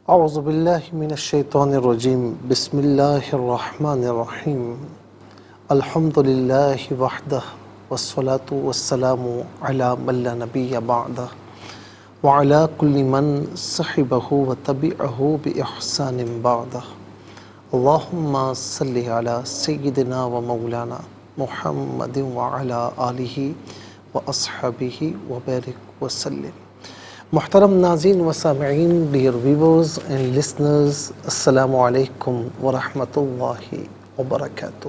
اعوذ باللہ من الشیطان الرجیم بسم اللہ الرحمن الرحیم الحمد للہ وحدہ والصلاة والسلام علی من لا نبی بعدہ وعلی کل من صحبہ وتبعہ بإحسان بعدہ اللہم صلی علی سیدنا و مولانا محمد وعلی آلہ واصحابہ وبارک وسلم۔ محترم ناظرین و سامعین، ڈیئر ویورز اینڈ لسنرز، السلام علیکم ورحمۃ اللہ وبرکاتہ۔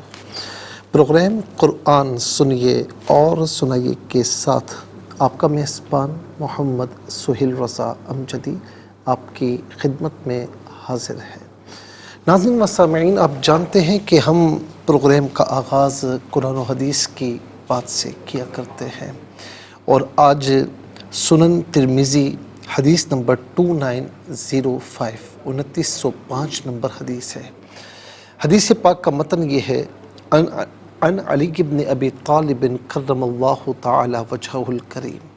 پروگرام قرآن سنیے اور سنائیے کے ساتھ آپ کا میزبان محمد سہیل رضا امجدی آپ کی خدمت میں حاضر ہے۔ ناظرین و سامعین، آپ جانتے ہیں کہ ہم پروگرام کا آغاز قرآن و حدیث کی بات سے کیا کرتے ہیں، اور آج سنن ترمذی حدیث نمبر 2905 2905 نمبر حدیث ہے۔ حدیث پاک کا متن یہ ہے: عن علی بن ابی طالب کرم اللہ تعالی وجہہ الکریم۔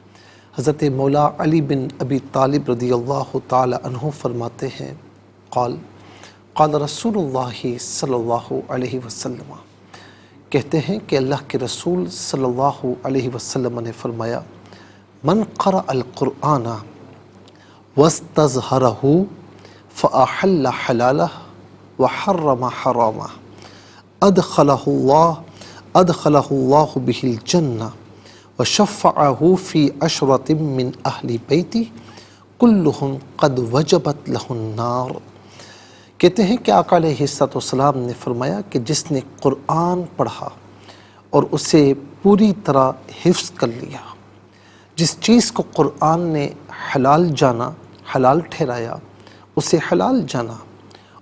حضرت مولا علی بن ابی طالب رضی اللہ تعالی عنہ فرماتے ہیں، قال قال رسول اللہ صلی اللہ علیہ وسلم، کہتے ہیں کہ اللہ کے رسول صلی اللہ علیہ وسلم نے فرمایا، من قرأ القرآن واستظہرہ فأحل حلالہ وحرم حرامہ ادخلہ اللہ بہ الجنہ وشفعہ فی عشرۃ من اہل بیتی کلہم قد وجبت لہ النار۔ کہتے ہیں کہ آقا علیہ السلام نے فرمایا کہ جس نے قرآن پڑھا اور اسے پوری طرح حفظ کر لیا، جس چیز کو قرآن نے حلال جانا، حلال ٹھہرایا، اسے حلال جانا،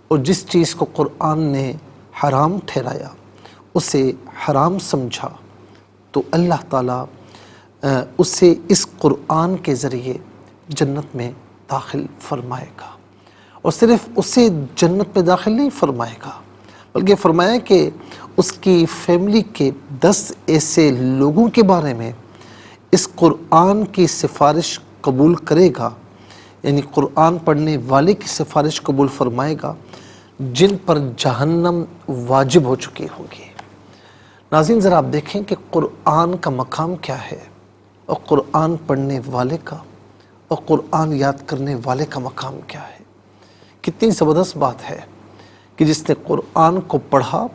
اور جس چیز کو قرآن نے حرام ٹھہرایا اسے حرام سمجھا، تو اللہ تعالیٰ اسے اس قرآن کے ذریعے جنت میں داخل فرمائے گا۔ اور صرف اسے جنت میں داخل نہیں فرمائے گا، بلکہ فرمایا کہ اس کی فیملی کے 10 ایسے لوگوں کے بارے میں اس قرآن کی سفارش قبول کرے گا، یعنی قرآن پڑھنے والے کی سفارش قبول فرمائے گا، جن پر جہنم واجب ہو چکی ہوگی۔ ناظرین، ذرا آپ دیکھیں کہ قرآن کا مقام کیا ہے، اور قرآن پڑھنے والے کا اور قرآن یاد کرنے والے کا مقام کیا ہے۔ کتنی زبردست بات ہے کہ جس نے قرآن کو پڑھا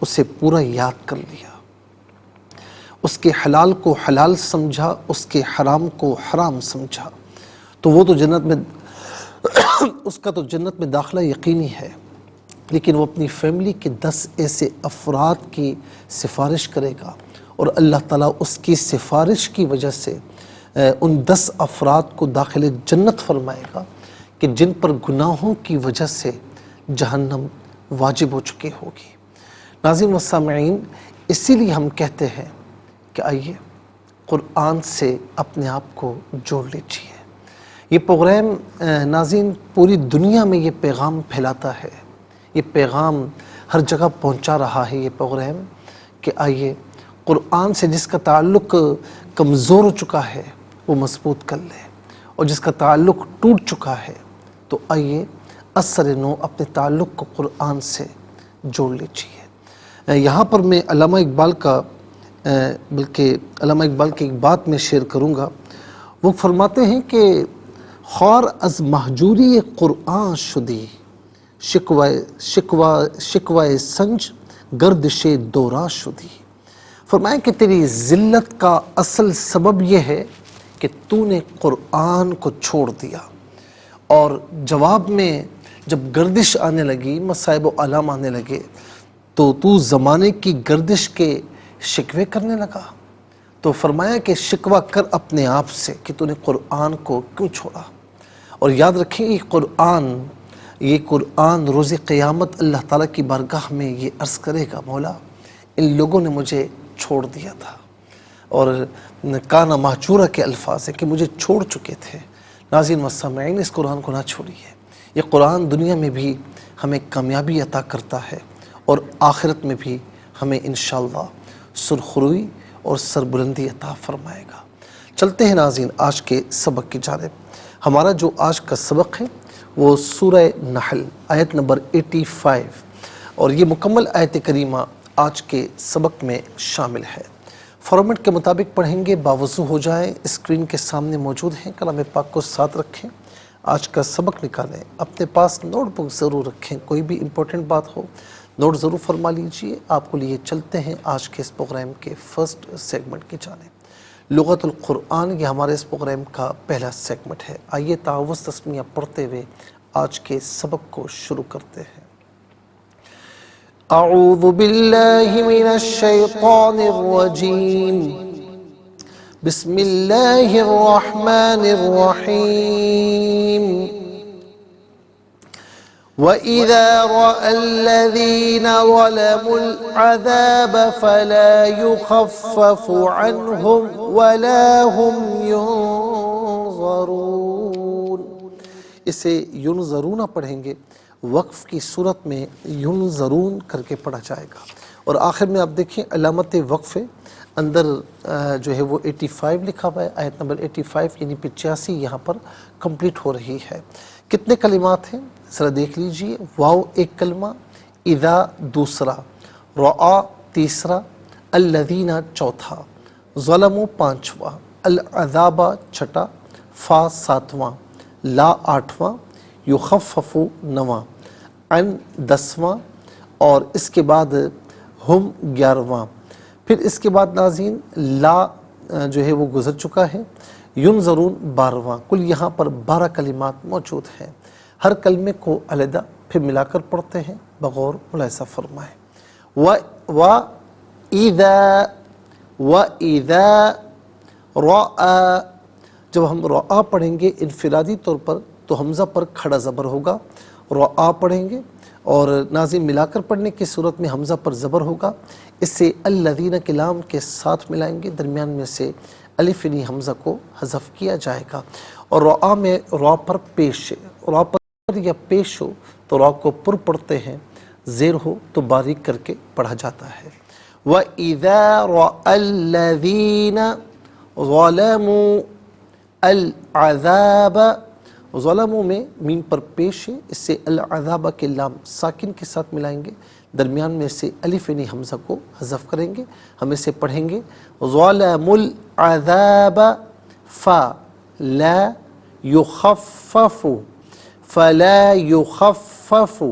اسے پورا یاد کر لیا، اس کے حلال کو حلال سمجھا، اس کے حرام کو حرام سمجھا، تو وہ تو جنت میں اس کا تو جنت میں داخلہ یقینی ہے، لیکن وہ اپنی فیملی کے 10 ایسے افراد کی سفارش کرے گا، اور اللہ تعالیٰ اس کی سفارش کی وجہ سے ان 10 افراد کو داخل جنت فرمائے گا کہ جن پر گناہوں کی وجہ سے جہنم واجب ہو چکی ہوگی۔ ناظرین و سامعین، اسی لیے ہم کہتے ہیں کہ آئیے قرآن سے اپنے آپ کو جوڑ لیجیے۔ یہ پروگرام ناظرین پوری دنیا میں یہ پیغام پھیلاتا ہے، یہ پیغام ہر جگہ پہنچا رہا ہے، یہ پروگرام کہ آئیے قرآن سے جس کا تعلق کمزور ہو چکا ہے وہ مضبوط کر لے، اور جس کا تعلق ٹوٹ چکا ہے تو آئیے اثر نو اپنے تعلق کو قرآن سے جوڑ لیجیے۔ یہاں پر میں علامہ اقبال کا بلکہ علامہ اقبال کی ایک بات میں شیئر کروں گا۔ وہ فرماتے ہیں کہ خار از مہجوری قرآن شدی، شکوہ سنج گردش دورا شدی۔ فرمایا کہ تیری ذلت کا اصل سبب یہ ہے کہ تو نے قرآن کو چھوڑ دیا، اور جواب میں جب گردش آنے لگی، مصائب و آلام آنے لگے، تو زمانے کی گردش کے شکوے کرنے لگا۔ تو فرمایا کہ شکوہ کر اپنے آپ سے کہ تو نے قرآن کو کیوں چھوڑا۔ اور یاد رکھیں یہ قرآن روز قیامت اللہ تعالیٰ کی بارگاہ میں یہ عرض کرے گا، مولا ان لوگوں نے مجھے چھوڑ دیا تھا، اور کانا مہجورہ کے الفاظ ہیں کہ مجھے چھوڑ چکے تھے۔ ناظرین و سامعین، اس قرآن کو نہ چھوڑیے۔ یہ قرآن دنیا میں بھی ہمیں کامیابی عطا کرتا ہے، اور آخرت میں بھی ہمیں انشاءاللہ سرخروئی اور سربلندی عطا فرمائے گا۔ چلتے ہیں ناظرین آج کے سبق کی جانب۔ ہمارا جو آج کا سبق ہے وہ سورہ نحل آیت نمبر 85 اور یہ مکمل آیت کریمہ آج کے سبق میں شامل ہے۔ فارمیٹ کے مطابق پڑھیں گے، باوضو ہو جائیں، اسکرین کے سامنے موجود ہیں، کلام پاک کو ساتھ رکھیں، آج کا سبق نکالیں، اپنے پاس نوٹ بک ضرور رکھیں، کوئی بھی امپورٹنٹ بات ہو نوٹ ضرور فرما لیجئے۔ آپ کو لیے چلتے ہیں آج کے اس پروگرام کے فرسٹ سیگمنٹ کی جانب۔ لغت القرآن یہ ہمارے اس پروگرام کا پہلا سیگمنٹ ہے۔ آئیے تعوذ تسمیہ پڑھتے ہوئے آج کے سبق کو شروع کرتے ہیں۔ اعوذ باللہ من الشیطان الرجیم، بسم اللہ الرحمن الرحیم۔ وَإِذَا رَأَى الَّذِينَ ظَلَمُوا الْعَذَابَ فَلَا يُخَفَّفُ عَنْهُمْ وَلَا هُمْ يُنظَرُونَ۔ اسے ینظرون پڑھیں گے، وقف کی صورت میں ینظرون کر کے پڑھا جائے گا، اور آخر میں آپ دیکھیں علامت وقف اندر جو ہے وہ 85 لکھا ہوا ہے، آیت نمبر 85 یعنی 85 یہاں پر کمپلیٹ ہو رہی ہے۔ کتنے کلمات ہیں ذرا دیکھ لیجئے۔ واو ایک کلمہ، اذا دوسرا، رعا تیسرا، الذین چوتھا، ظلموا پانچواں، العذاب چھٹا، فا ساتواں، لا آٹھواں، یخفف نواں، عن دسواں، اور اس کے بعد ہم 11واں۔ پھر اس کے بعد ناظرین لا جو ہے وہ گزر چکا ہے، ینظرون 12واں۔ کل یہاں پر 12 کلمات موجود ہیں۔ ہر کلمے کو علیحدہ پھر ملا کر پڑھتے ہیں، بغور ملاحظہ فرمائیں۔ وَإِذَا رَأَى، جب ہم رعا پڑھیں گے انفرادی طور پر تو حمزہ پر کھڑا زبر ہوگا، رعا پڑھیں گے، اور ناظرین ملا کر پڑھنے کی صورت میں حمزہ پر زبر ہوگا، اس سے الذین کے لام کے ساتھ ملائیں گے، درمیان میں سے الف یعنی حمزہ کو حذف کیا جائے گا، اور رعا میں را پر پیش ہے، را پر یا پیش ہو تو را کو پر پڑھتے ہیں، زیر ہو تو باریک کر کے پڑھا جاتا ہے۔ وَإِذَا رَأَى الَّذِينَ ظَلَمُوا الْعَذَابَ، ظلموں میں میم پر پیش ہے، اس سے العذاب کے لام ساکن کے ساتھ ملائیں گے، درمیان میں سے الف یعنی حمزہ کو حذف کریں گے، ہم اسے پڑھیں گے ظلموا العذاب فلا یخفف، فلا یخفف،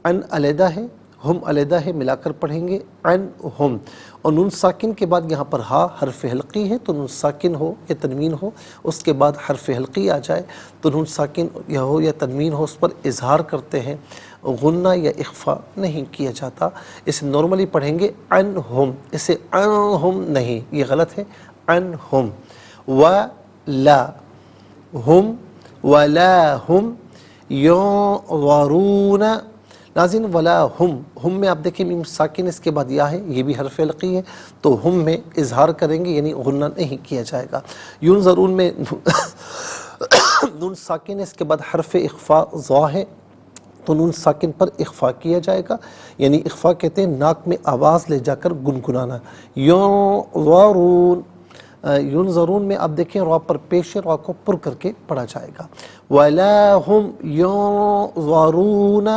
عن علیحدہ ہے، ہم علیحدہ ہے، ملا کر پڑھیں گے عنہم، اور نون ساکن کے بعد یہاں پر ہا حرف حلقی ہے تو نون ساکن ہو یا تنوین ہو، اس کے بعد حرف حلقی آ جائے تو نون ساکن یا ہو یا تنوین ہو اس پر اظہار کرتے ہیں، غنہ یا اخفا نہیں کیا جاتا۔ اسے نارملی پڑھیں گے عنہم، اسے عنہم نہیں، یہ غلط ہے، عنہم۔ ولا ہم، ولا ہم ینظرون، ناظرین ولا ہم میں آپ دیکھیں میم ساکن اس کے بعد یا ہے، یہ بھی حرف علقی ہے، تو ہم میں اظہار کریں گے یعنی غنہ نہیں کیا جائے گا۔ ینظرون میں نون ساکن اس کے بعد حرف اخفا ظا ہے تو نون ساکن پر اخفا کیا جائے گا، یعنی اخفا کہتے ہیں ناک میں آواز لے جا کر گنگنانا۔ ینظرون، ینظرون میں آپ دیکھیں را پر پیش ہے، را کو پر کر کے پڑھا جائے گا۔ وَلَا هُمْ يُنظَرُونَ،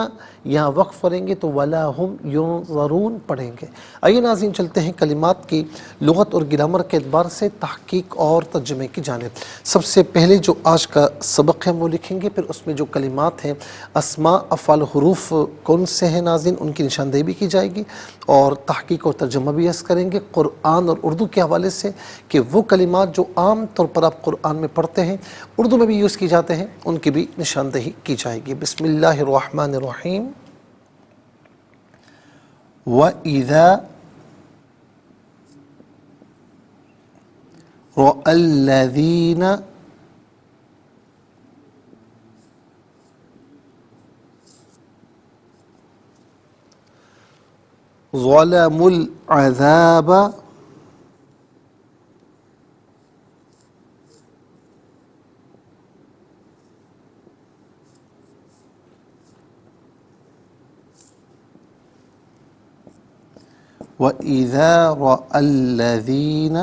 یہاں وقف کریں گے تو وَلَا هُمْ يُنظَرُونَ پڑھیں گے۔ آئیے ناظرین چلتے ہیں کلمات کی لغت اور گرامر کے اعتبار سے تحقیق اور ترجمے کی جانب۔ سب سے پہلے جو آج کا سبق ہے وہ لکھیں گے، پھر اس میں جو کلمات ہیں اسماء افعال حروف کون سے ہیں ناظرین ان کی نشاندہی بھی کی جائے گی، اور تحقیق اور ترجمہ بھی عرض کریں گے قرآن اور اردو کے حوالے سے، کہ وہ کلمات جو عام طور پر آپ قرآن میں پڑھتے ہیں اردو میں بھی یوز کی جاتے ہیں ان کی بھی نشاندہی کی جائے گی۔ بسم اللہ الرحمن الرحیم۔ وَإِذَا رَأَى الَّذِينَ ظَلَمُوا الْعَذَابَ وَإِذَا رَأَى الَّذِينَ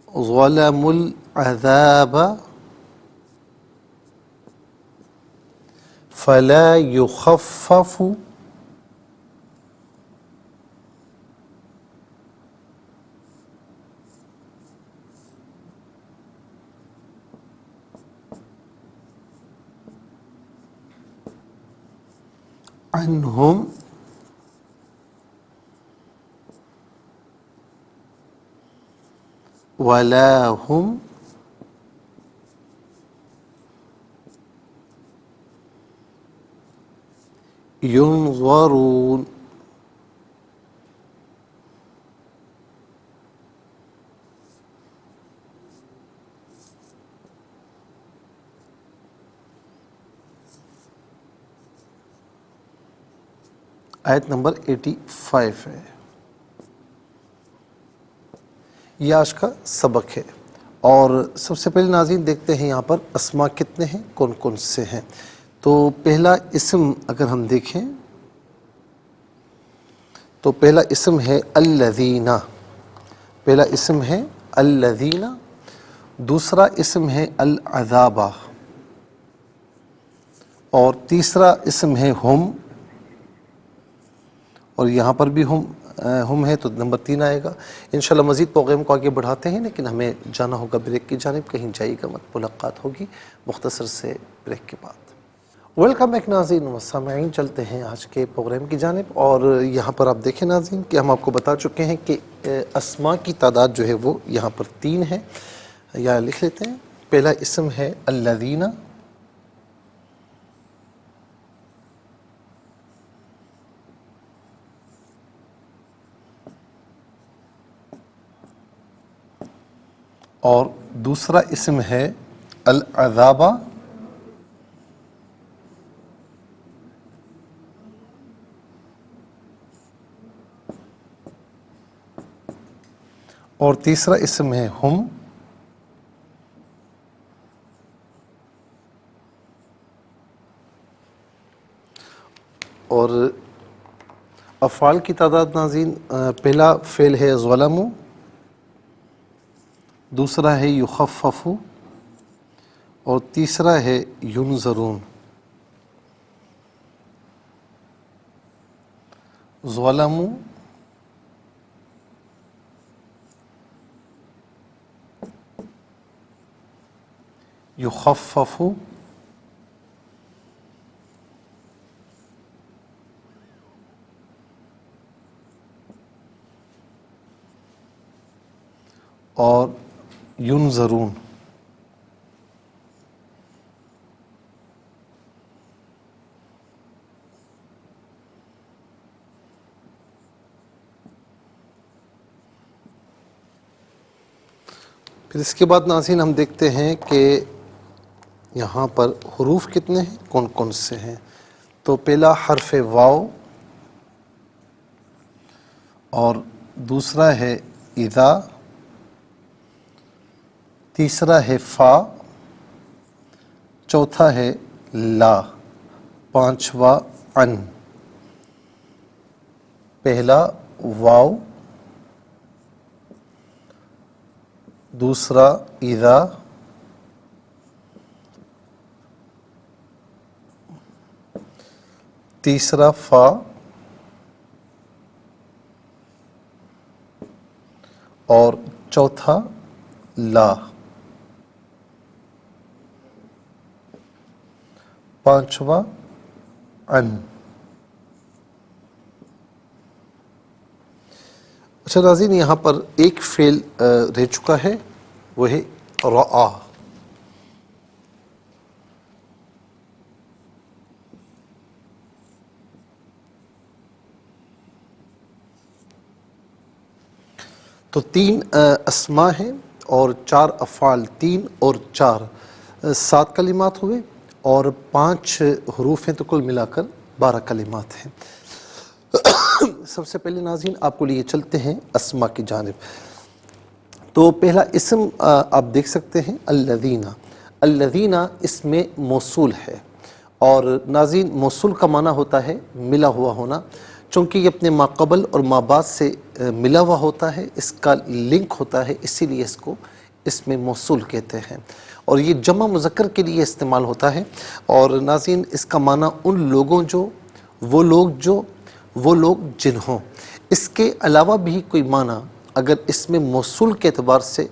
ظلموا العذاب فلا يخفف عنهم ولا هم ينظرون. آیت نمبر 85 ہے، یہ آج کا سبق ہے۔ اور سب سے پہلے ناظرین دیکھتے ہیں یہاں پر اسما کتنے ہیں، کون کون سے ہیں۔ تو پہلا اسم اگر ہم دیکھیں تو پہلا اسم ہے الذین، پہلا اسم ہے الذین، دوسرا اسم ہے العذاب، اور تیسرا اسم ہے ہم، اور یہاں پر بھی ہم ہے تو نمبر 3 آئے گا۔ انشاءاللہ مزید پروگرام کو آگے بڑھاتے ہیں، لیکن ہمیں جانا ہوگا بریک کی جانب، کہیں جائے گا مت، ملاقات ہوگی مختصر سے بریک کے بعد۔ ویلکم بیک ناظرین و سامعین، چلتے ہیں آج کے پروگرام کی جانب۔ اور یہاں پر آپ دیکھیں ناظرین کہ ہم آپ کو بتا چکے ہیں کہ اسماء کی تعداد جو ہے وہ یہاں پر 3 ہے، یا لکھ لیتے ہیں۔ پہلا اسم ہے الذین، اور دوسرا اسم ہے العذاب، اور تیسرا اسم ہے ہم، اور افعال کی تعداد ناظرین، پہلا فعل ہے ظلموا، دوسرا ہے یخفف، اور تیسرا ہے ینظرون۔ ظلموا، یخفف، اور ینظرون۔ پھر اس کے بعد ناظرین ہم دیکھتے ہیں کہ یہاں پر حروف کتنے ہیں، کون کون سے ہیں۔ تو پہلا حرف واو، اور دوسرا ہے اذا، تیسرا ہے فا، چوتھا ہے لا، پانچواں ان۔ پہلا واو، دوسرا اذا، تیسرا فا، اور چوتھا لا، پانچواں ان۔ اچھا ناظرین، یہاں پر ایک فعل رہ چکا ہے، وہ ہے رعا۔ تو 3 اسماء ہیں اور 4 افعال، 3 اور 4 7 کلمات ہوئے، اور 5 حروف ہیں، تو کل ملا کر 12 کلمات ہیں۔ سب سے پہلے ناظرین آپ کو لیے چلتے ہیں اسماء کی جانب۔ تو پہلا اسم آپ دیکھ سکتے ہیں الذین۔ الذین اس میں موصول ہے، اور ناظرین موصول کا معنی ہوتا ہے ملا ہوا ہونا، چونکہ یہ اپنے ماقبل اور مابعد سے ملا ہوا ہوتا ہے، اس کا لنک ہوتا ہے، اسی لیے اس کو اس میں موصول کہتے ہیں، اور یہ جمع مذکر کے لیے استعمال ہوتا ہے۔ اور ناظرین اس کا معنی ان لوگوں وہ لوگ جنہوں، اس کے علاوہ بھی کوئی معنی اگر اس میں موصول کے اعتبار سے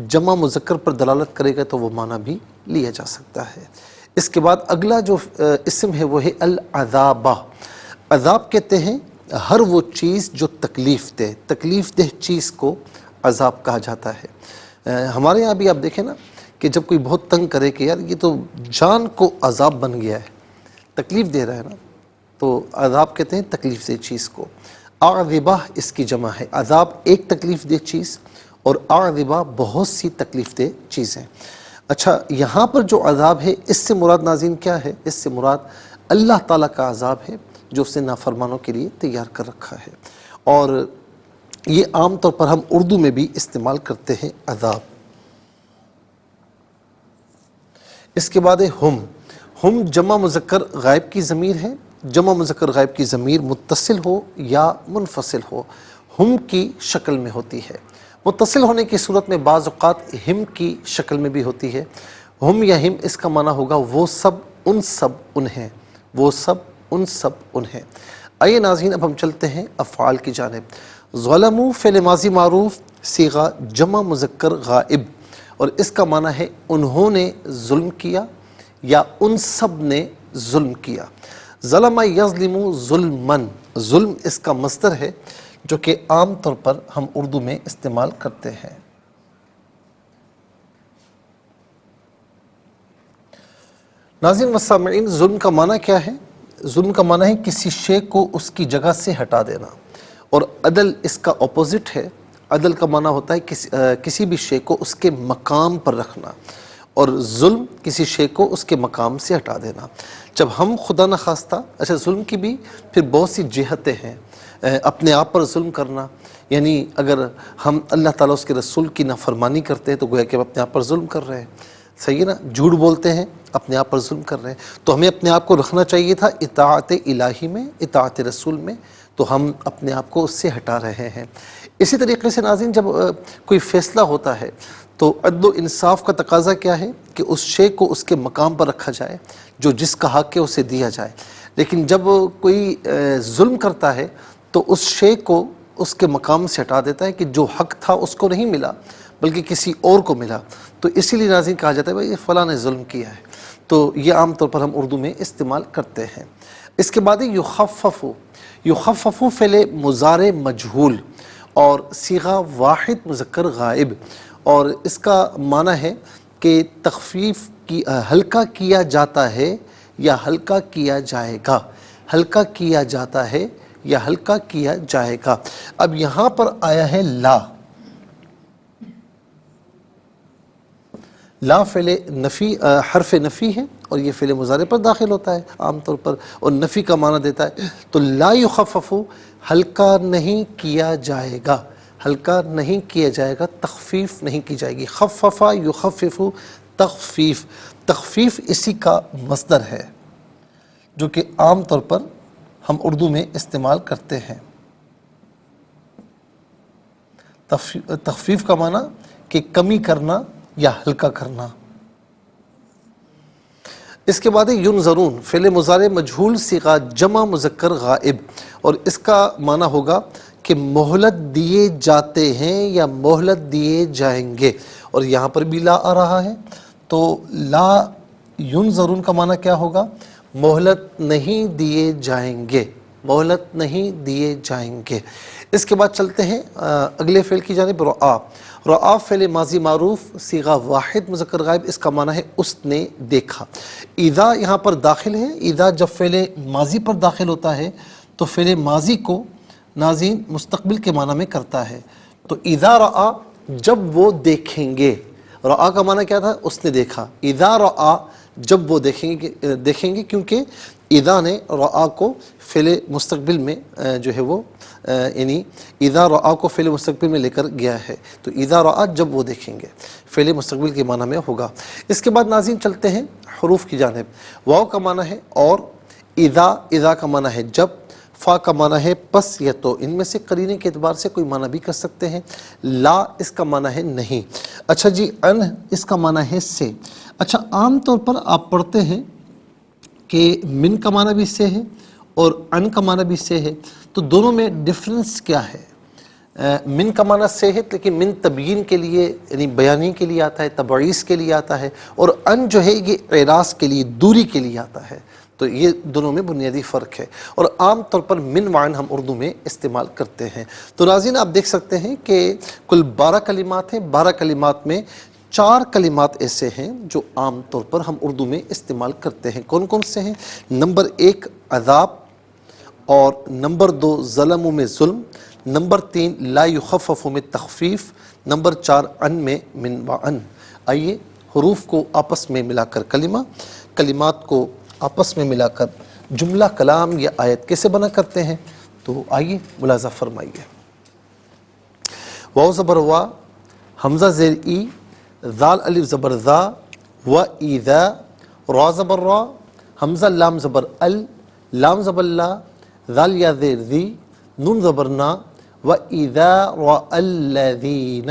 جمع مذکر پر دلالت کرے گا تو وہ معنی بھی لیا جا سکتا ہے۔ اس کے بعد اگلا جو اسم ہے وہ ہے العذابہ۔ عذاب کہتے ہیں ہر وہ چیز جو تکلیف دہ چیز کو عذاب کہا جاتا ہے۔ ہمارے یہاں بھی آپ دیکھیں نا کہ جب کوئی بہت تنگ کرے کہ یار یہ تو جان کو عذاب بن گیا ہے، تکلیف دے رہا ہے نا، تو عذاب کہتے ہیں تکلیف دہ چیز کو۔ اعذبہ اس کی جمع ہے، عذاب ایک تکلیف دہ چیز اور اعذبہ بہت سی تکلیف دہ چیزیں۔ اچھا، یہاں پر جو عذاب ہے اس سے مراد ناظرین کیا ہے؟ اس سے مراد اللہ تعالیٰ کا عذاب ہے جو اس نے نافرمانوں کے لیے تیار کر رکھا ہے، اور یہ عام طور پر ہم اردو میں بھی استعمال کرتے ہیں عذاب۔ اس کے بعد ہے ہم جمع مذکر غائب کی ضمیر ہے۔ جمع مذکر غائب کی ضمیر متصل ہو یا منفصل ہو ہم کی شکل میں ہوتی ہے۔ متصل ہونے کی صورت میں بعض اوقات ہم کی شکل میں بھی ہوتی ہے۔ ہم یا ہم اس کا معنی ہوگا وہ سب انہیں، وہ سب انہیں۔ آئیے ناظرین اب ہم چلتے ہیں افعال کی جانب۔ ظلموا فعل ماضی معروف صیغہ جمع مذکر غائب، اور اس کا معنی ہے انہوں نے ظلم کیا یا ان سب نے ظلم کیا۔ ظلم یظلم ظلمن، ظلم اس کا مصدر ہے جو کہ عام طور پر ہم اردو میں استعمال کرتے ہیں۔ ناظرین و سامعین، ظلم کا معنی کیا ہے؟ ظلم کا معنی ہے کسی شے کو اس کی جگہ سے ہٹا دینا، اور عدل اس کا اپوزٹ ہے۔ عدل کا معنی ہوتا ہے کسی بھی شے کو اس کے مقام پر رکھنا، اور ظلم کسی شے کو اس کے مقام سے ہٹا دینا۔ جب ہم خدا نخواستہ، اچھا ظلم کی بھی پھر بہت سی جہتیں ہیں۔ اپنے آپ پر ظلم کرنا، یعنی اگر ہم اللہ تعالیٰ اس کے رسول کی نافرمانی کرتے ہیں تو گویا کہ ہم اپنے آپ پر ظلم کر رہے ہیں، صحیح ہے نا؟ جھوٹ بولتے ہیں، اپنے آپ پر ظلم کر رہے ہیں۔ تو ہمیں اپنے آپ کو رکھنا چاہیے تھا اطاعت الہی میں، اطاعت رسول میں، تو ہم اپنے آپ کو اس سے ہٹا رہے ہیں۔ اسی طریقے سے ناظرین جب کوئی فیصلہ ہوتا ہے تو عدل و انصاف کا تقاضا کیا ہے کہ اس شے کو اس کے مقام پر رکھا جائے، جو جس کا حق ہے اسے دیا جائے۔ لیکن جب کوئی ظلم کرتا ہے تو اس شے کو اس کے مقام سے ہٹا دیتا ہے کہ جو حق تھا اس کو نہیں ملا بلکہ کسی اور کو ملا، تو اسی لیے ناظرین کہا جاتا ہے بھائی یہ فلاں نے ظلم کیا ہے۔ تو یہ عام طور پر ہم اردو میں استعمال کرتے ہیں۔ اس کے بعد یخفف فعل مضارع مجہول اور صیغہ واحد مذکر غائب، اور اس کا معنی ہے کہ تخفیف کی ہلکا کیا جاتا ہے یا ہلکا کیا جائے گا، ہلکا کیا جاتا ہے یا ہلکا کیا جائے گا۔ اب یہاں پر آیا ہے لا فعل نفی، حرف نفی ہے، اور یہ فعل مضارع پر داخل ہوتا ہے عام طور پر، اور نفی کا معنی دیتا ہے۔ تو لا یخفف، ہلکا نہیں کیا جائے گا، ہلکا نہیں کیا جائے گا، تخفیف نہیں کی جائے گی۔ خفف یخفف تخفیف، تخفیف اسی کا مصدر ہے جو کہ عام طور پر ہم اردو میں استعمال کرتے ہیں۔ تخفیف کا معنی کہ کمی کرنا یا ہلکا کرنا۔ اس کے بعد ینظرون فعل مضارع مجہول صیغہ جمع مذکر غائب، اور اس کا معنی ہوگا کہ مہلت دیے جاتے ہیں یا مہلت دیے جائیں گے، اور یہاں پر بھی لا آ رہا ہے۔ تو لا ینظرون کا معنی کیا ہوگا؟ مہلت نہیں دیے جائیں گے، مہلت نہیں دیے جائیں گے۔ اس کے بعد چلتے ہیں اگلے فعل کی جانب، رعا فعل ماضی معروف صیغہ واحد مذکر غائب، اس کا معنی ہے اس نے دیکھا۔ اذا یہاں پر داخل ہے، اذا جب فعل ماضی پر داخل ہوتا ہے تو فعل ماضی کو ناظرین مستقبل کے معنی میں کرتا ہے۔ تو اذا رعا جب وہ دیکھیں گے، رعا کا معنی کیا تھا؟ اس نے دیکھا۔ اذا رعا جب وہ دیکھیں گے، کیونکہ اذا نے رعا کو فعل مستقبل میں جو ہے وہ یعنی اذا رعا کو فعل مستقبل میں لے کر گیا ہے، تو اذا رعا جب وہ دیکھیں گے فعل مستقبل کے معنی میں ہوگا۔ اس کے بعد ناظرین چلتے ہیں حروف کی جانب۔ واو کا معنی ہے اور، اذا کا معنی ہے جب، فا کا معنی ہے پس یا تو، ان میں سے قرینے کے اعتبار سے کوئی معنی بھی کر سکتے ہیں. لا اس کا معنی ہے نہیں. اچھا جی ان اس کا معنی ہے سے. اچھا عام طور پر آپ پڑھتے ہیں کہ من کا معنی بھی سے ہے اور ان کا معنی بھی سے ہے، تو دونوں میں ڈفرنس کیا ہے؟ من کا معنی سے ہے، لیکن من تبیین کے لیے یعنی بیانی کے لیے آتا ہے، تبعیض کے لیے آتا ہے، اور ان جو ہے یہ اعراض کے لیے دوری کے لیے آتا ہے. تو یہ دونوں میں بنیادی فرق ہے، اور عام طور پر من وعن ہم اردو میں استعمال کرتے ہیں. تو ناظرین آپ دیکھ سکتے ہیں کہ کل 12 کلمات ہیں. 12 کلمات میں 4 کلمات ایسے ہیں جو عام طور پر ہم اردو میں استعمال کرتے ہیں. کون کون سے ہیں؟ نمبر 1 عذاب، اور نمبر 2 ظلم میں ظلم، نمبر 3 لا یخفف میں تخفیف، نمبر 4 ان میں من وعن. آئیے حروف کو آپس میں ملا کر کلمات کو آپس میں ملا کر جملہ کلام یا آیت کیسے بنا کرتے ہیں، تو آئیے ملاحظہ فرمائیے. واو زبر وا، حمزہ زیر ای، ذال الف زبر ذا، و ایذا، را زبر را، حمزہ لام زبر ال، لام زبر لا، ذال یا زیر ذی، نون زبر نا، و ایذا را الذین،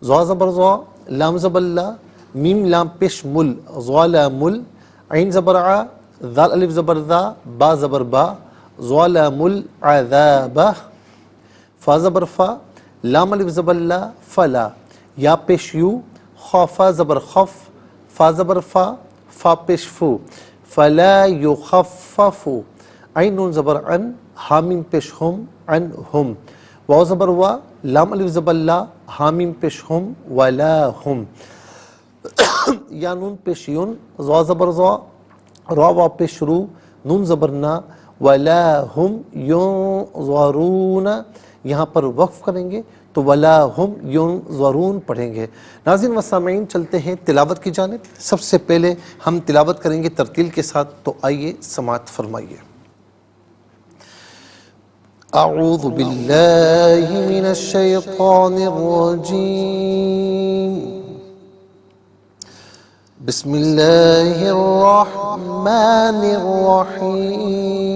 زوا زبر زوا، لام زبر لا، میم لام پیش مل، ظالم مل، عین زبر ع، ذال الف زبر ذا، با زبر با، ظالم العذاب، فا زبر فا، لام الف زبر لا، فلا، یا پیش یو، خافا زبر خف، فا زبر فا، فا پیش فو، فلا یخفف، عین نون زبر ان، حامیم پیش ہم، عنہم، واو زبر وا، لام الف زبر لا، حامیم پیش ہم، ولا ہم، یا نون پیش یون، زوا زبر زوا، را وا پیش رو، نون زبر نا، ولا ہم ینظرون. یہاں پر وقف کریں گے تو ولا ہم ینظرون پڑھیں گے. ناظرین و سامعین چلتے ہیں تلاوت کی جانب. سب سے پہلے ہم تلاوت کریں گے ترتیل کے ساتھ، تو آئیے سماعت فرمائیے. اعوذ باللہ من الشیطان الرجیم، بسم اللہ الرحمن الرحیم.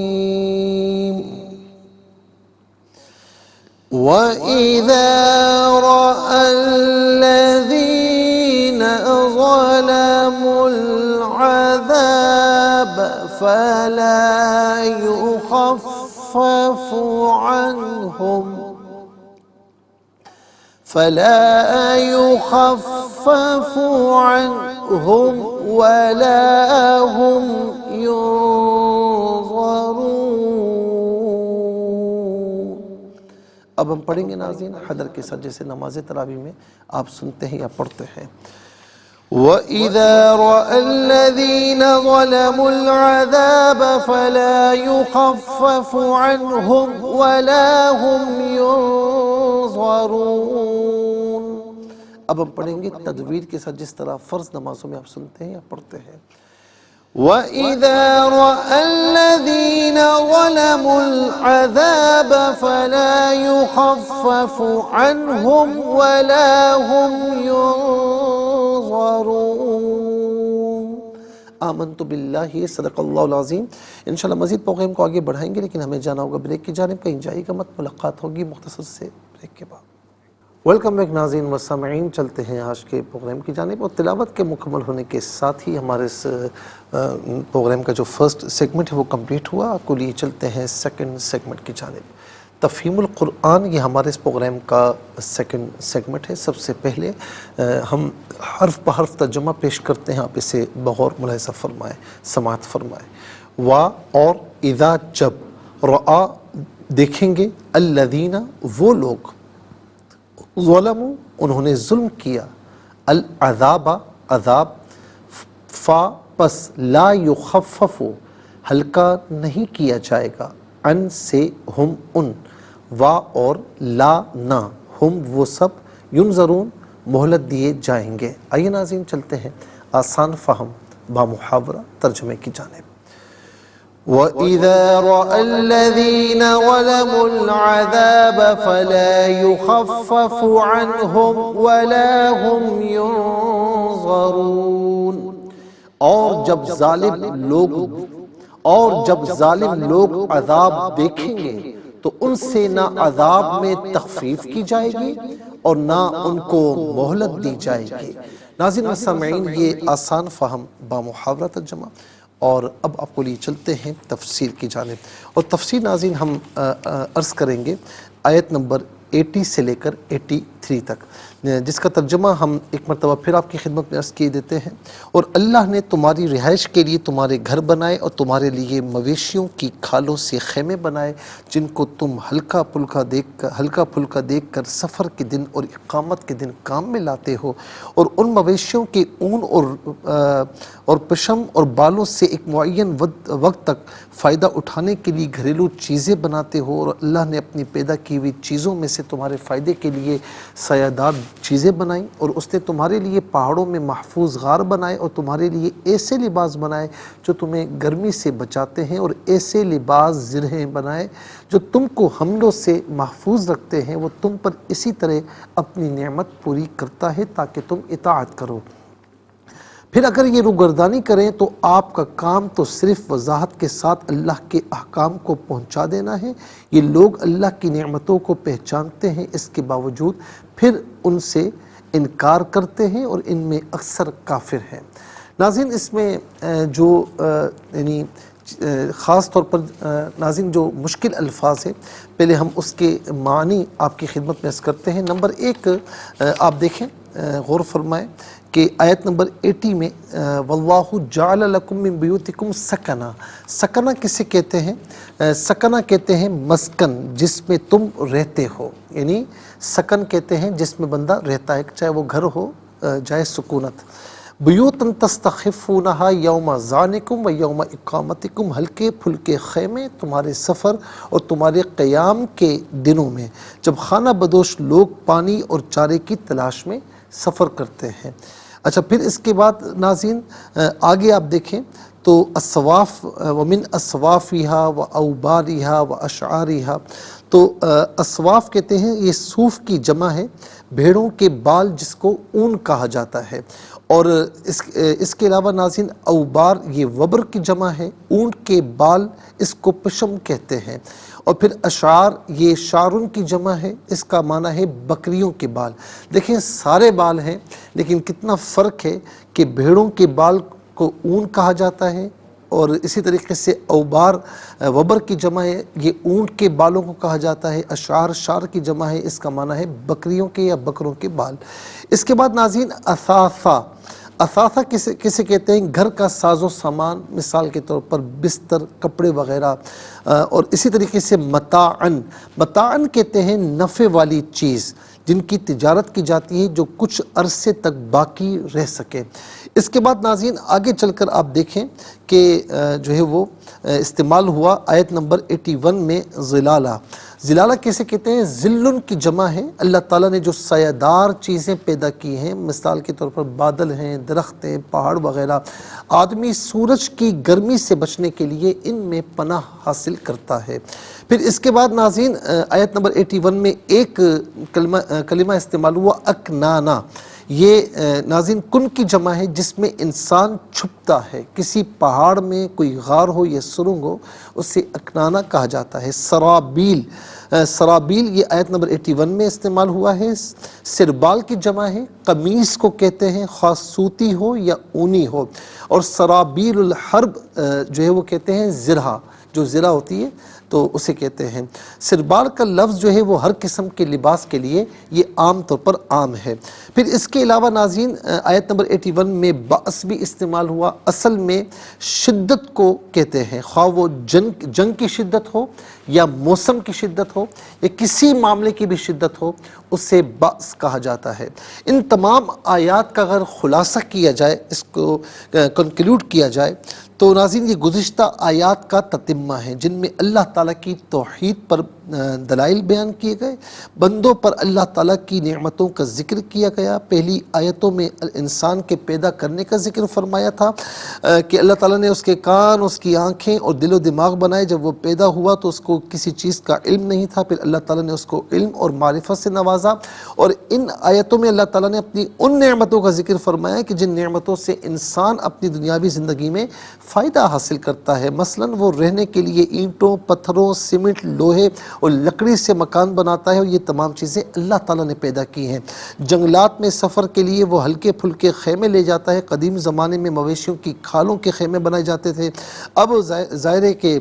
وَإِذَا رَأَى الَّذِينَ ظَلَمُوا الْعَذَابَ فَلَا يُخَفَّفُ عنهم ولا هم ينظرون. اب ہم پڑھیں گے ناظرین حدر کے ساتھ، جیسے نماز تراویح میں آپ سنتے ہیں یا پڑھتے ہیں. وَإِذَا رَأَى الَّذِينَ ظَلَمُوا الْعَذَابَ فَلَا يُخَفَّفُ عَنْهُمْ وَلَا هُمْ يُنظَرُونَ. اب ہم پڑھیں گے تدویر کے ساتھ، جس طرح فرض نمازوں میں آپ سنتے ہیں یا پڑھتے ہیں. وَإِذَا رَأَى الَّذِينَ ظَلَمُوا الْعَذَابَ فَلَا يُخَفَّفُ عَنْهُمْ وَلَا هُمْ يُنظَرُونَ. آمنت باللہ، صدق اللہ العظیم. انشاءاللہ مزید پروگرام کو آگے بڑھائیں گے، لیکن ہمیں جانا ہوگا بریک کی جانب. کہیں جائے گا مت، ملاقات ہوگی مختصر سے بریک کے بعد. ویلکم بیک ناظرین و سامعین، چلتے ہیں آج کے پروگرام کی جانب. اور تلاوت کے مکمل ہونے کے ساتھ ہی ہمارے اس پروگرام کا جو فرسٹ سیگمنٹ ہے وہ کمپلیٹ ہوا. آپ کو لیے چلتے ہیں سیکنڈ سیگمنٹ کی جانب. تفہیم القرآن یہ ہمارے اس پروگرام کا سیکنڈ سیگمنٹ ہے. سب سے پہلے ہم حرف بحرف ترجمہ پیش کرتے ہیں. آپ اسے بغور ملاحظہ فرمائیں، سماعت فرمائیں. وا اور اذا جب، رآ دیکھیں گے، الذین وہ لوگ، ظلموا انہوں نے ظلم کیا، العذاب عذاب، فا پس لا یخفف ہلکا نہیں کیا جائے گا، ان سے ہم ان، وا اور لا نہ، ہم وہ سب، ینظرون مہلت دیے جائیں گے. آئیے ناظرین چلتے ہیں آسان فہم با محاورہ ترجمے کی جانب. وَإِذَا رَأَى الَّذِينَ ظَلَمُوا الْعَذَابَ فَلَا يُخَفَّفُ عَنْهُمْ وَلَا هُمْ يُنظَرُونَ. اور جب ظالم لوگ اور جب ظالم لوگ عذاب دیکھیں گے تو ان سے نہ عذاب میں تخفیف کی جائے گی اور نہ ان کو مہلت دی جائے گی۔ ناظرین و سامعین، یہ آسان فہم بامحاورہ ترجمہ، اور اب آپ کو لیے چلتے ہیں تفسیر کی جانب، اور تفسیر ناظرین ہم عرض کریں گے آیت نمبر 80 سے لے کر 83 تک، جس کا ترجمہ ہم ایک مرتبہ پھر آپ کی خدمت میں عرض کیے دیتے ہیں۔ اور اللہ نے تمہاری رہائش کے لیے تمہارے گھر بنائے اور تمہارے لیے مویشیوں کی کھالوں سے خیمے بنائے جن کو تم ہلکا پھلکا دیکھ کر سفر کے دن اور اقامت کے دن کام میں لاتے ہو، اور ان مویشیوں کے اون اور پشم اور بالوں سے ایک معین وقت تک فائدہ اٹھانے کے لیے گھریلو چیزیں بناتے ہو، اور اللہ نے اپنی پیدا کی ہوئی چیزوں میں سے تمہارے فائدے کے لیے سایہ چیزیں بنائیں، اور اس نے تمہارے لیے پہاڑوں میں محفوظ غار بنائے اور تمہارے لیے ایسے لباس بنائے جو تمہیں گرمی سے بچاتے ہیں، اور ایسے لباس زرہیں بنائے جو تم کو حملوں سے محفوظ رکھتے ہیں، وہ تم پر اسی طرح اپنی نعمت پوری کرتا ہے تاکہ تم اطاعت کرو۔ پھر اگر یہ روگردانی کریں تو آپ کا کام تو صرف وضاحت کے ساتھ اللہ کے احکام کو پہنچا دینا ہے۔ یہ لوگ اللہ کی نعمتوں کو پہچانتے ہیں، اس کے باوجود پھر ان سے انکار کرتے ہیں اور ان میں اکثر کافر ہیں۔ ناظرین، اس میں جو یعنی خاص طور پر ناظرین جو مشکل الفاظ ہیں، پہلے ہم اس کے معنی آپ کی خدمت میں عرض کرتے ہیں۔ نمبر 1 آپ دیکھیں، غور فرمائیں کہ آیت نمبر 80 میں واللہ جعل لکم من بیوتکم سکنا، سکنا کسے کہتے ہیں؟ سکنا کہتے ہیں مسکن جس میں تم رہتے ہو، یعنی سکن کہتے ہیں جس میں بندہ رہتا ہے، چاہے وہ گھر ہو جائے سکونت۔ بیوتن تستخفونہا یوم ذانکم و یوم اقامتکم، ہلکے پھلکے خیمے تمہارے سفر اور تمہارے قیام کے دنوں میں جب خانہ بدوش لوگ پانی اور چارے کی تلاش میں سفر کرتے ہیں۔ اچھا، پھر اس کے بعد ناظرین آگے آپ دیکھیں تو الصواف ومن اصوافہا و اوبارہا و اشعارہا، تو اصواف کہتے ہیں یہ صوف کی جمع ہے، بھیڑوں کے بال جس کو اون کہا جاتا ہے، اور اس کے علاوہ ناظرین اوبار یہ وبر کی جمع ہے، اونٹ کے بال اس کو پشم کہتے ہیں، اور پھر اشعار یہ شارن کی جمع ہے، اس کا معنی ہے بکریوں کے بال۔ دیکھیں سارے بال ہیں لیکن کتنا فرق ہے کہ بھیڑوں کے بال کو اون کہا جاتا ہے، اور اسی طریقے سے اوبار وبر کی جمع ہے، یہ اونٹ کے بالوں کو کہا جاتا ہے، اشعار شار کی جمع ہے، اس کا معنی ہے بکریوں کے یا بکروں کے بال۔ اس کے بعد ناظرین اثاثہ، اثاثہ کسے کہتے ہیں؟ گھر کا ساز و سامان، مثال کے طور پر بستر، کپڑے وغیرہ، اور اسی طریقے سے متاعن، متاعن کہتے ہیں نفع والی چیز جن کی تجارت کی جاتی ہے جو کچھ عرصے تک باقی رہ سکے۔ اس کے بعد ناظرین آگے چل کر آپ دیکھیں کہ جو ہے وہ استعمال ہوا آیت نمبر 81 میں ظلالہ، ظلالہ کیسے کہتے ہیں؟ ذلن کی جمع ہے، اللہ تعالیٰ نے جو سایہ دار چیزیں پیدا کی ہیں، مثال کے طور پر بادل ہیں، درخت ہیں، پہاڑ وغیرہ، آدمی سورج کی گرمی سے بچنے کے لیے ان میں پناہ حاصل کرتا ہے۔ پھر اس کے بعد ناظرین آیت نمبر 81 میں ایک کلمہ استعمال ہوا اکنانا، یہ ناظرین کن کی جمع ہے جس میں انسان چھپتا ہے، کسی پہاڑ میں کوئی غار ہو یا سرنگ ہو اسے اکنانا کہا جاتا ہے۔ سرابیل، سرابیل یہ آیت نمبر 81 میں استعمال ہوا ہے، سربال کی جمع ہے، قمیص کو کہتے ہیں خواہ سوتی ہو یا اونی ہو، اور سرابیل الحرب جو ہے وہ کہتے ہیں زرہ، جو زرہ ہوتی ہے تو اسے کہتے ہیں۔ سربال کا لفظ جو ہے وہ ہر قسم کے لباس کے لیے یہ عام طور پر عام ہے۔ پھر اس کے علاوہ ناظرین آیت نمبر 81 میں باس بھی استعمال ہوا، اصل میں شدت کو کہتے ہیں، خواہ وہ جنگ کی شدت ہو یا موسم کی شدت ہو یا کسی معاملے کی بھی شدت ہو، اسے باس کہا جاتا ہے۔ ان تمام آیات کا اگر خلاصہ کیا جائے، اس کو کنکلوڈ کیا جائے تو ناظرین یہ گزشتہ آیات کا تتمہ ہے جن میں اللہ تعالیٰ کی توحید پر دلائل بیان کیے گئے، بندوں پر اللہ تعالیٰ کی نعمتوں کا ذکر کیا گیا۔ پہلی آیتوں میں انسان کے پیدا کرنے کا ذکر فرمایا تھا کہ اللہ تعالیٰ نے اس کے کان، اس کی آنکھیں اور دل و دماغ بنائے۔ جب وہ پیدا ہوا تو اس کو کسی چیز کا علم نہیں تھا، پھر اللہ تعالیٰ نے اس کو علم اور معرفت سے نوازا، اور ان آیتوں میں اللہ تعالیٰ نے اپنی ان نعمتوں کا ذکر فرمایا کہ جن نعمتوں سے انسان اپنی دنیاوی زندگی میں فائدہ حاصل کرتا ہے۔ مثلاً وہ رہنے کے لیے اینٹوں، پتھروں، سیمنٹ، لوہے اور لکڑی سے مکان بناتا ہے، اور یہ تمام چیزیں اللہ تعالیٰ نے پیدا کی ہیں۔ جنگلات میں سفر کے لیے وہ ہلکے پھلکے خیمے لے جاتا ہے۔ قدیم زمانے میں مویشیوں کی کھالوں کے خیمے بنائے جاتے تھے، اب ظاہر ہے کہ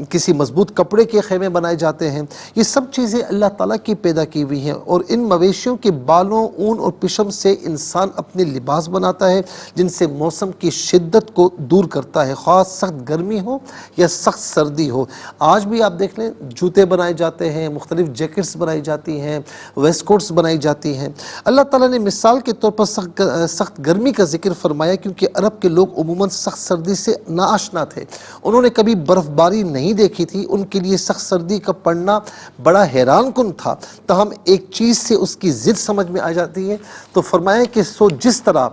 کسی مضبوط کپڑے کے خیمے بنائے جاتے ہیں۔ یہ سب چیزیں اللہ تعالیٰ کی پیدا کی ہوئی ہیں، اور ان مویشیوں کے بالوں، اون اور پشم سے انسان اپنے لباس بناتا ہے، جن سے موسم کی شدت کو دور کرتا ہے، خواہ سخت گرمی ہو یا سخت سردی ہو۔ آج بھی آپ دیکھ لیں جوتے بنائے جاتے ہیں، مختلف جیکٹس بنائی جاتی ہیں، ویسٹ کوٹس بنائی جاتی ہیں۔ اللہ تعالیٰ نے مثال کے طور پر سخت گرمی کا ذکر فرمایا، کیونکہ عرب کے لوگ عموماً سخت سردی سے ناآشنا تھے، انہوں نے کبھی برف باری نہیں دیکھی تھی، ان کے لیے سخت سردی کا پڑنا بڑا حیران کن تھا۔ تاہم ایک چیز سے اس کی ضد سمجھ میں آ جاتی ہے، تو فرمایا کہ جس طرح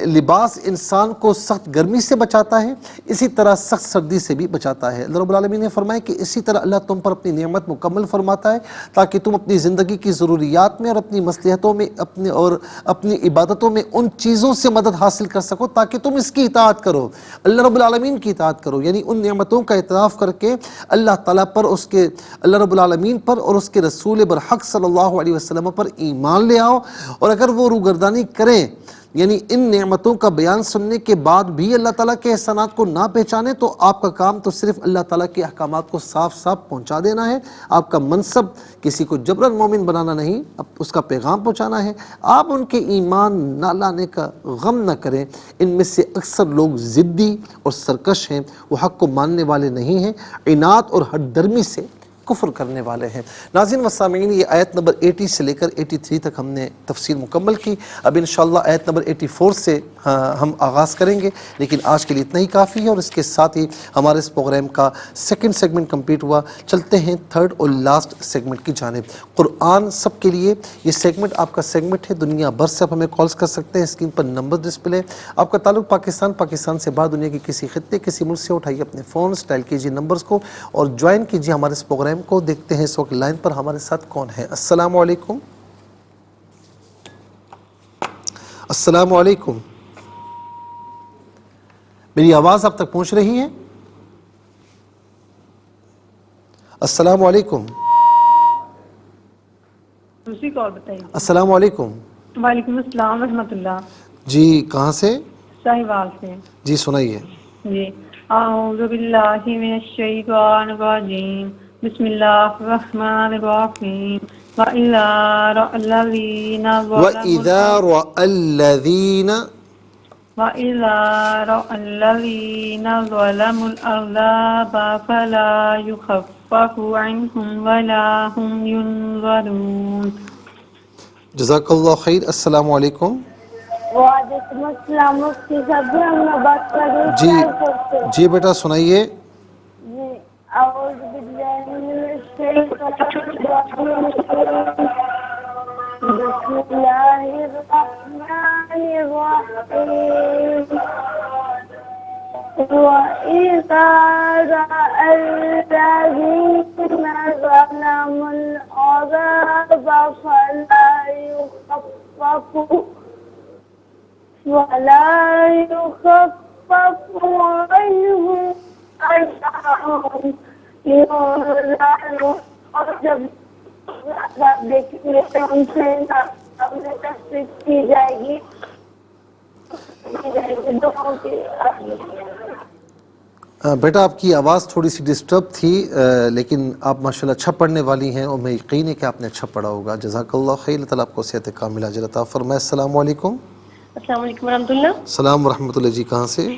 لباس انسان کو سخت گرمی سے بچاتا ہے، اسی طرح سخت سردی سے بھی بچاتا ہے۔ اللہ رب العالمین نے فرمایا کہ اسی طرح اللہ تم پر اپنی نعمت مکمل فرماتا ہے تاکہ تم اپنی زندگی کی ضروریات میں اور اپنی مصلحتوں میں اپنی عبادتوں میں ان چیزوں سے مدد حاصل کر سکو تاکہ تم اس کی اطاعت کرو، اللہ رب العالمین کی اطاعت کرو، یعنی ان نعمتوں کا اعتراف کر کے اللہ تعالیٰ پر، اللہ رب العالمین پر اور اس کے رسول برحق صلی اللہ علیہ وسلم پر ایمان لے آؤ۔ اور اگر وہ روگردانی کریں، یعنی ان نعمتوں کا بیان سننے کے بعد بھی اللہ تعالیٰ کے احسانات کو نہ پہچانے، تو آپ کا کام تو صرف اللہ تعالیٰ کے احکامات کو صاف صاف پہنچا دینا ہے۔ آپ کا منصب کسی کو جبراً مومن بنانا نہیں، اس کا پیغام پہنچانا ہے۔ آپ ان کے ایمان نہ لانے کا غم نہ کریں۔ ان میں سے اکثر لوگ ضدی اور سرکش ہیں، وہ حق کو ماننے والے نہیں ہیں، عناد اور ہٹ درمی سے کفر کرنے والے ہیں۔ ناظرین و سامعین، یہ آیت نمبر 80 سے لے کر 83 تک ہم نے تفسیر مکمل کی۔ اب انشاءاللہ آیت نمبر 84 سے ہم آغاز کریں گے، لیکن آج کے لیے اتنا ہی کافی ہے، اور اس کے ساتھ ہی ہمارے اس پروگرام کا سیکنڈ سیگمنٹ کمپلیٹ ہوا۔ چلتے ہیں تھرڈ اور لاسٹ سیگمنٹ کی جانب، قرآن سب کے لیے۔ یہ سیگمنٹ آپ کا سیگمنٹ ہے، دنیا بھر سے آپ ہمیں کالز کر سکتے ہیں، اسکرین پر نمبر ڈسپلے۔ آپ کا تعلق پاکستان سے باہر دنیا کے کسی خطے، کسی ملک سے، اٹھائیے اپنے فون، ڈائل کیجیے نمبرز کو اور جوائن کیجیے ہمارے اس پروگرام کو۔ دیکھتے ہیں اس وقت لائن پر ہمارے ساتھ کون ہے۔ السلام علیکم۔ السلام علیکم، میری آواز آپ تک پہنچ رہی ہے؟ السلام علیکم۔ دوسری کال بتائیے۔ السلام علیکم۔ وعلیکم السلام ورحمۃ اللہ۔ جی کہاں سے؟ شاہیوال سے۔ جی سنائیے۔ جی، اعوذ باللہ من الشیطان الرجیم، بسم اللہ الرحمن الرحیم۔ وَإِذَا رَأَى الَّذِينَ ظَلَمُوا الْعَذَابَ فَلَا يُخَفَّفُ عَنْهُمْ وَلَا هُمْ يُنظَرُونَ۔ جزاک اللہ خیر۔ السلام علیکم۔ وعلیکم السلام۔ مفتی صاحب بھی ہم نے بات کری؟ جی بیٹا سنائیے۔ جی، اعوذ باللہ من الشیطان الرجیم، بسم اللہ الرحمن الرحیم۔ وَإِذَا رَأَى الَّذِينَ ظَلَمُوا الْعَذَابَ فَلَا يُخَفَّفُ عَنْهُمْ اور جب آپ دیکھیں گے تو ان سے تصدیق کی جائے گی دعاؤں کی۔ بیٹا آپ کی آواز تھوڑی سی ڈسٹرب تھی، لیکن آپ ماشاءاللہ اچھا پڑھنے والی ہیں اور میں یقین ہے کہ آپ نے اچھا پڑھا ہوگا۔ جزاک اللہ خیر، اللہ تعالیٰ آپ کو صحت کاملہ اجر عطا فرمائے۔ السلام علیکم۔ السلام علیکم ورحمۃ اللہ۔ السلام ورحمۃ اللہ۔ جی کہاں سے؟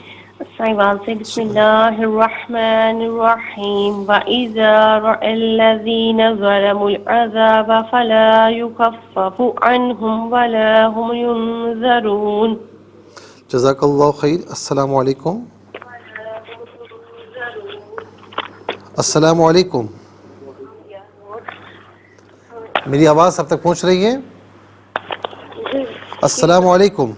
شاہیوال سے۔ بسم اللہ الرحمن الرحیم۔ وَإِذَا رَأَى الَّذِينَ ظَلَمُوا الْعَذَابَ فَلَا يُخَفَّفُ عَنْهُمْ وَلَا هُمْ يُنظَرُونَ۔ جزاک اللہ خیر۔ السلام علیکم۔ السلام علیکم۔ میری آواز اب تک پہنچ رہی ہے؟ جی السلام علیکم.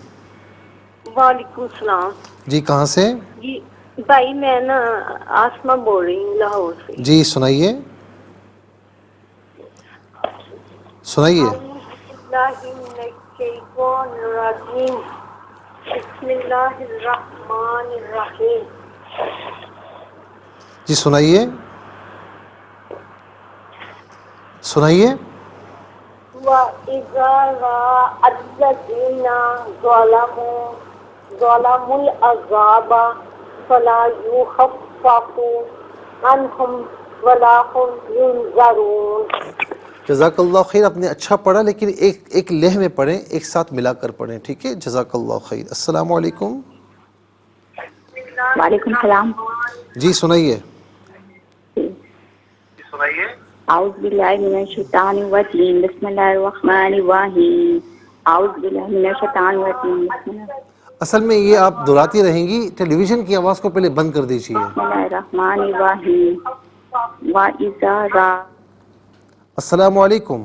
وعلیکم السلام. جی کہاں سے؟ جی بھائی میں نا آسما بول رہی ہوں لاہور سے. جی سنائیے سنائیے. بسم اللہ الرحمن الرحیم. جی سنائیے سنائیے. وَإِذَا رَأَى الَّذِينَ ظَلَمُوا الْعَذَابَ فَلَا يُخَفَّفُ عَنْهُمْ وَلَا هُمْ يُنظَرُونَ. جزاک اللہ خیر. آپ نے اچھا پڑھا لیکن ایک لہ میں پڑھیں، ایک ساتھ ملا کر پڑھیں، ٹھیک ہے؟ جزاک اللہ خیر. السلام علیکم. وعلیکم السلام. جی سنائیے. اعوذ باللہ من الشیطان الرجیم بسم اللہ الرحمن الرحیم. اعوذ باللہ من الشیطان الرجیم بسم اللہ. اصل میں یہ آپ دہراتی رہیں گی، ٹیلی ویژن کی آواز کو پہلے بند کر دیجیے. بسم اللہ الرحمن الرحیم. وَإِذَا رَأَى. السلام علیکم.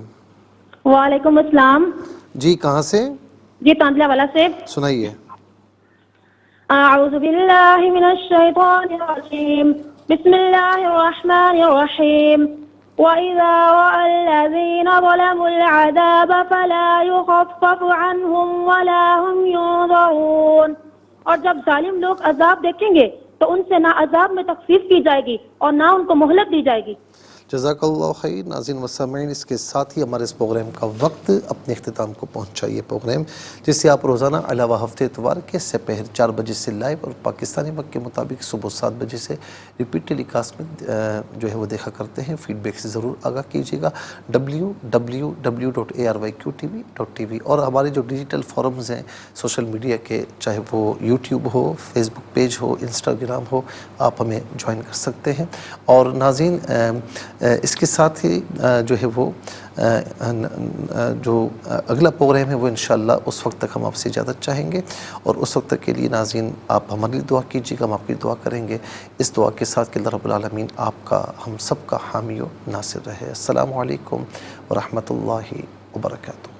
وعلیکم السلام. جی کہاں سے؟ جی تانزلہ والا سے. سنائیے. اعوذ باللہ من الشیطان الرجیم بسم اللہ الرحمن الرحیم. وَإِذَا رَأَى الَّذِينَ ظَلَمُوا الْعَذَابَ فَلَا يُخَفَّفُ عَنْهُمْ وَلَا هُمْ يُنظَرُونَ. اور جب ظالم لوگ عذاب دیکھیں گے تو ان سے نہ عذاب میں تخفیف کی جائے گی اور نہ ان کو مہلت دی جائے گی. جزاک اللہ خیر. ناظرین و سامعین، اس کے ساتھ ہی ہمارے اس پروگرام کا وقت اپنے اختتام کو پہنچا. یہ پروگرام جس سے آپ روزانہ علاوہ ہفتے اتوار کے سپہر 4 بجے سے لائیو اور پاکستانی وقت کے مطابق صبح 7 بجے سے ریپیٹ ٹیلی کاسٹ میں جو ہے وہ دیکھا کرتے ہیں. فیڈ بیک سے ضرور آگاہ کیجیے گا. www.arvyqtv.tv اور ہمارے جو ڈیجیٹل فورمز ہیں سوشل میڈیا کے، چاہے وہ یوٹیوب ہو، فیس بک پیج ہو، انسٹاگرام ہو، آپ ہمیں جوائن کر سکتے ہیں. اور ناظرین اس کے ساتھ ہی جو ہے وہ جو اگلا پروگرام ہے وہ انشاءاللہ اس وقت تک ہم آپ سے اجازت چاہیں گے، اور اس وقت تک کے لیے ناظرین آپ ہمارے لیے دعا کیجیے گا، ہم آپ کی دعا کریں گے. اس دعا کے ساتھ کہ اللہ رب العالمین آپ کا، ہم سب کا حامی و ناصر رہے. السلام علیکم ورحمۃ اللہ وبرکاتہ.